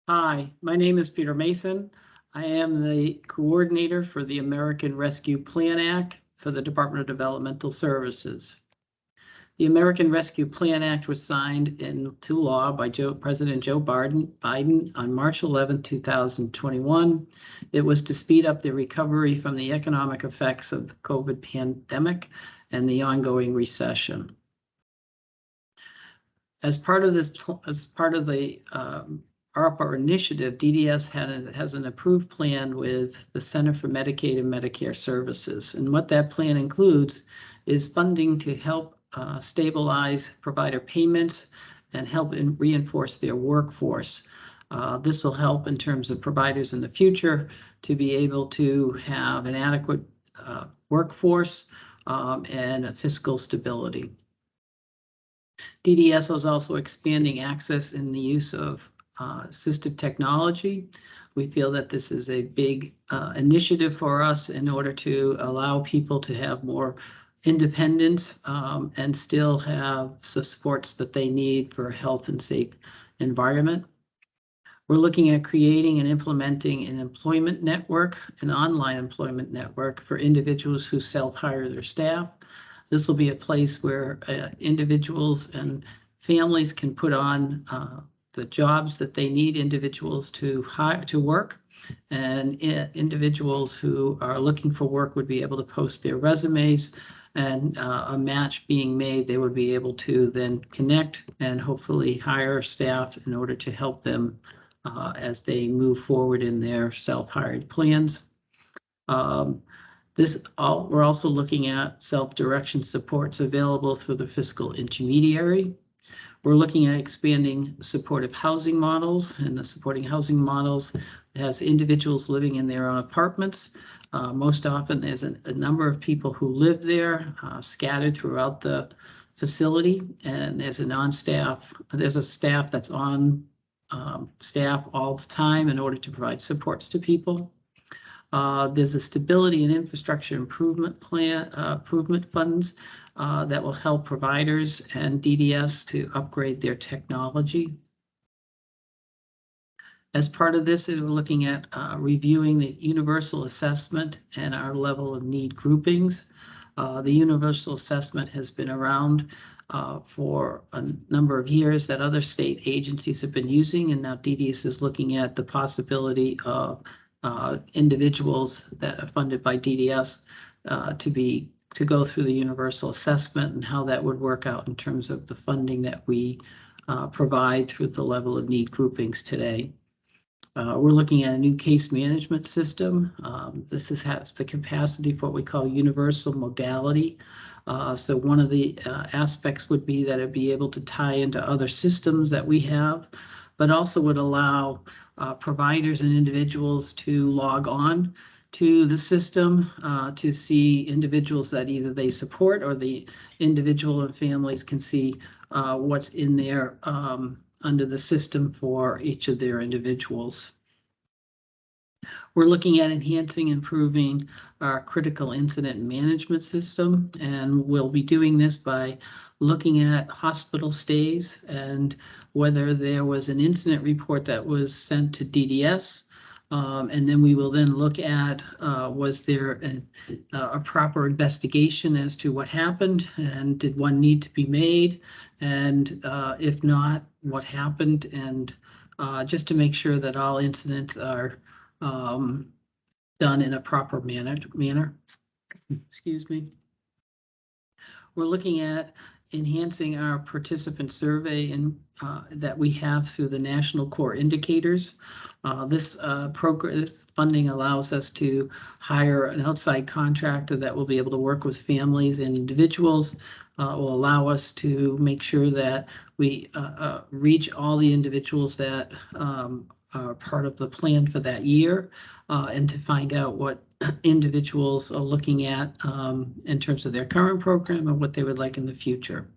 Hi, my name is Peter Mason. I am the coordinator for the American Rescue Plan Act for the Department of Developmental Services. The American Rescue Plan Act was signed into law by President Joe Biden on March 11, 2021. It was to speed up the recovery from the economic effects of the COVID pandemic and the ongoing recession. As part of the ARPA initiative, DDS has an approved plan with the Center for Medicaid and Medicare Services. And what that plan includes is funding to help stabilize provider payments and help reinforce their workforce. This will help in terms of providers in the future to be able to have an adequate workforce and fiscal stability. DDS is also expanding access in the use of assistive technology. We feel that this is a big initiative for us in order to allow people to have more independence and still have the supports that they need for a health and safe environment. We're looking at creating and implementing an employment network, an online employment network for individuals who self-hire their staff. This will be a place where individuals and families can put on the jobs that they need individuals to hire to work, and individuals who are looking for work would be able to post their resumes, and a match being made, they would be able to then connect and hopefully hire staff in order to help them as they move forward in their self-hired plans. We're also looking at self-direction supports available through the fiscal intermediary. We're looking at expanding supportive housing models, and the supporting housing models has individuals living in their own apartments. Most often there's a number of people who live there scattered throughout the facility, and there's a staff that's on staff all the time in order to provide supports to people. There's a stability and infrastructure improvement plan, improvement funds that will help providers and DDS to upgrade their technology. As part of this, we're looking at reviewing the universal assessment and our level of need groupings. The universal assessment has been around for a number of years that other state agencies have been using, and now DDS is looking at the possibility of individuals that are funded by DDS to go through the universal assessment and how that would work out in terms of the funding that we provide through the level of need groupings today. We're looking at a new case management system. This has the capacity for what we call universal modality. So one of the aspects would be that it'd be able to tie into other systems that we have, but also would allow providers and individuals to log on to the system to see individuals that either they support, or the individual and families can see what's in there under the system for each of their individuals. We're looking at enhancing, improving our critical incident management system, and we'll be doing this by looking at hospital stays and whether there was an incident report that was sent to DDS. And then we will then look at was there a proper investigation as to what happened, and did one need to be made, and if not, what happened, and just to make sure that all incidents are done in a proper manner. Excuse me. We're looking at enhancing our participant survey and that we have through the National Core Indicators. This funding allows us to hire an outside contractor that will be able to work with families and individuals. Will allow us to make sure that we reach all the individuals that are part of the plan for that year, and to find out what individuals are looking at in terms of their current program and what they would like in the future.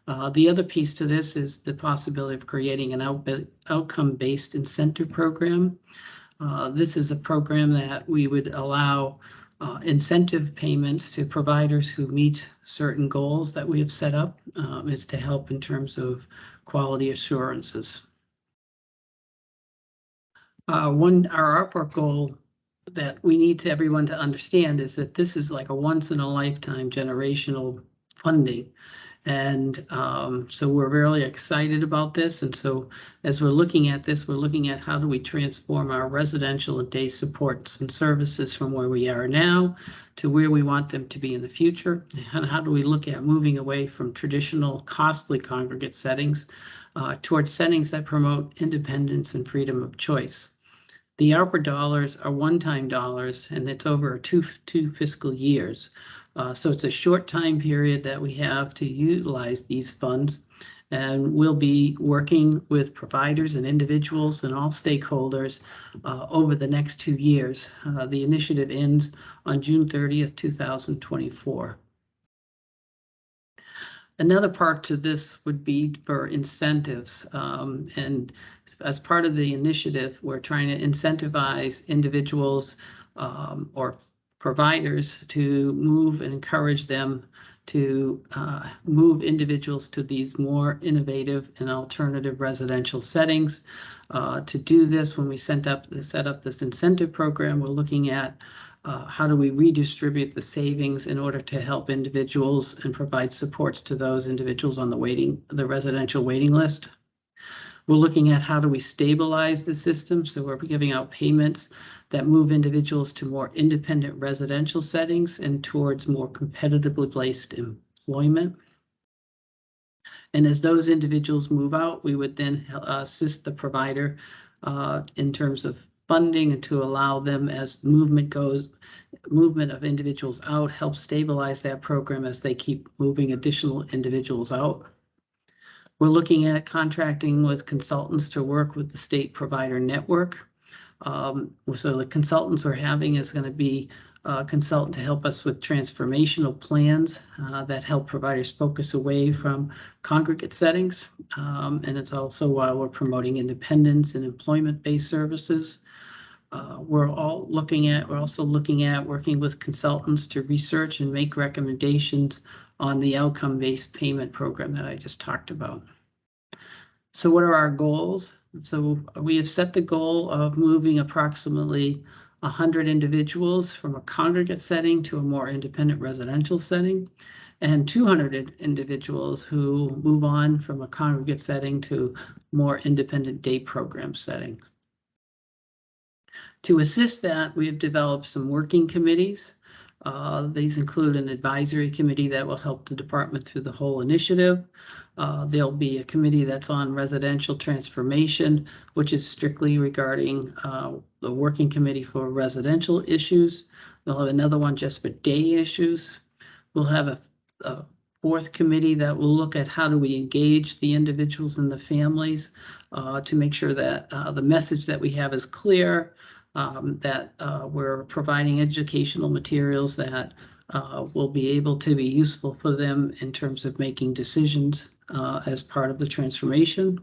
The other piece to this is the possibility of creating an outcome-based incentive program. This is a program that we would allow incentive payments to providers who meet certain goals that we have set up. Is to help in terms of quality assurances. Our ARPA goal that we need to everyone to understand is that this is like a once in a lifetime generational funding. And so we're really excited about this. And so as we're looking at this, we're looking at how do we transform our residential and day supports and services from where we are now to where we want them to be in the future. And how do we look at moving away from traditional costly congregate settings towards settings that promote independence and freedom of choice. The ARPA dollars are one-time dollars, and it's over two fiscal years. So it's a short time period that we have to utilize these funds, and we'll be working with providers and individuals and all stakeholders over the next 2 years. The initiative ends on June 30th, 2024. Another part to this would be for incentives. And as part of the initiative, we're trying to incentivize individuals or providers to move and encourage them to move individuals to these more innovative and alternative residential settings. To do this, when we set up this incentive program, we're looking at how do we redistribute the savings in order to help individuals and provide supports to those individuals on the residential waiting list. We're looking at how do we stabilize the system. So we're giving out payments that move individuals to more independent residential settings and towards more competitively placed employment. And as those individuals move out, we would then assist the provider in terms of funding and to allow them, as movement of individuals out, help stabilize that program as they keep moving additional individuals out. We're looking at contracting with consultants to work with the state provider network. So the consultants we're having is going to be a consultant to help us with transformational plans that help providers focus away from congregate settings. And it's also while we're promoting independence and employment-based services. We're also looking at working with consultants to research and make recommendations on the outcome-based payment program that I just talked about. So what are our goals? So we have set the goal of moving approximately 100 individuals from a congregate setting to a more independent residential setting, and 200 individuals who move on from a congregate setting to more independent day program setting. To assist that, we have developed some working committees. These include an advisory committee that will help the department through the whole initiative. There'll be a committee that's on residential transformation, which is strictly regarding the working committee for residential issues. We'll have another one just for day issues. We'll have a fourth committee that will look at how do we engage the individuals and the families to make sure that the message that we have is clear, that we're providing educational materials that will be able to be useful for them in terms of making decisions as part of the transformation.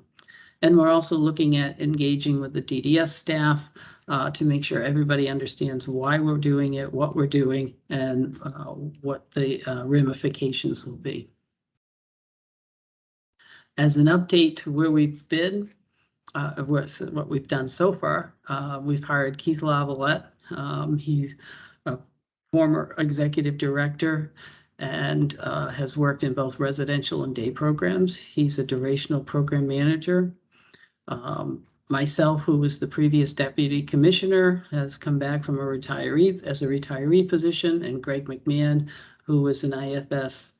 And we're also looking at engaging with the DDS staff to make sure everybody understands why we're doing it, what we're doing, and what the ramifications will be. As an update to where we've been, what we've done so far, we've hired Keith Lavalette. He's a former executive director and has worked in both residential and day programs. He's a durational program manager. Myself, who was the previous deputy commissioner, has come back from a retiree position, and Greg McMahon, who was an IFS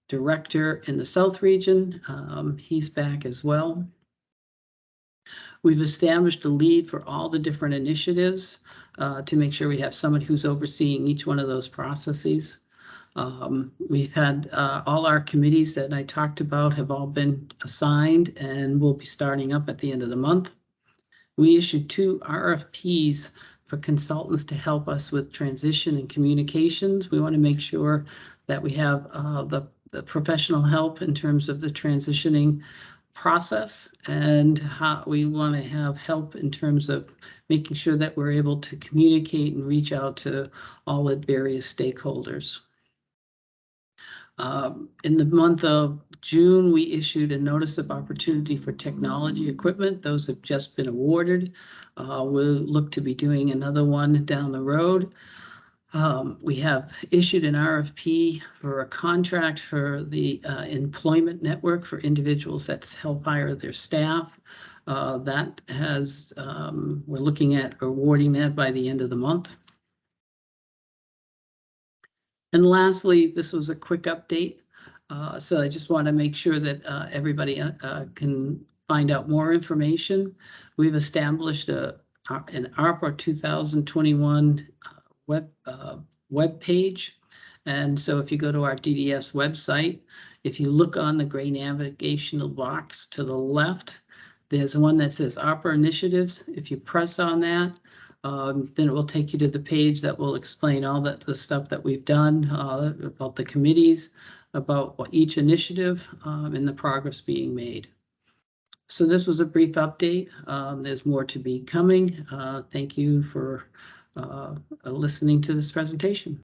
director in the South region, he's back as well. We've established a lead for all the different initiatives to make sure we have someone who's overseeing each one of those processes. We've had all our committees that I talked about have all been assigned and will be starting up at the end of the month. We issued 2 RFPs for consultants to help us with transition and communications. We want to make sure that we have the professional help in terms of the transitioning process, and how we want to have help in terms of making sure that we're able to communicate and reach out to all the various stakeholders. In the month of June, we issued a notice of opportunity for technology equipment. Those have just been awarded. We'll look to be doing another one down the road. We have issued an RFP for a contract for the employment network for individuals that help hire their staff. That has, we're looking at awarding that by the end of the month. And lastly, this was a quick update. So I just want to make sure that everybody can find out more information. We've established an ARPA 2021 web page. And so if you go to our DDS website, if you look on the gray navigational box to the left, there's one that says ARPA initiatives. If you press on that, then it will take you to the page that will explain all the stuff that we've done, about the committees, about each initiative, and the progress being made. So this was a brief update. There's more to be coming. Thank you for listening to this presentation.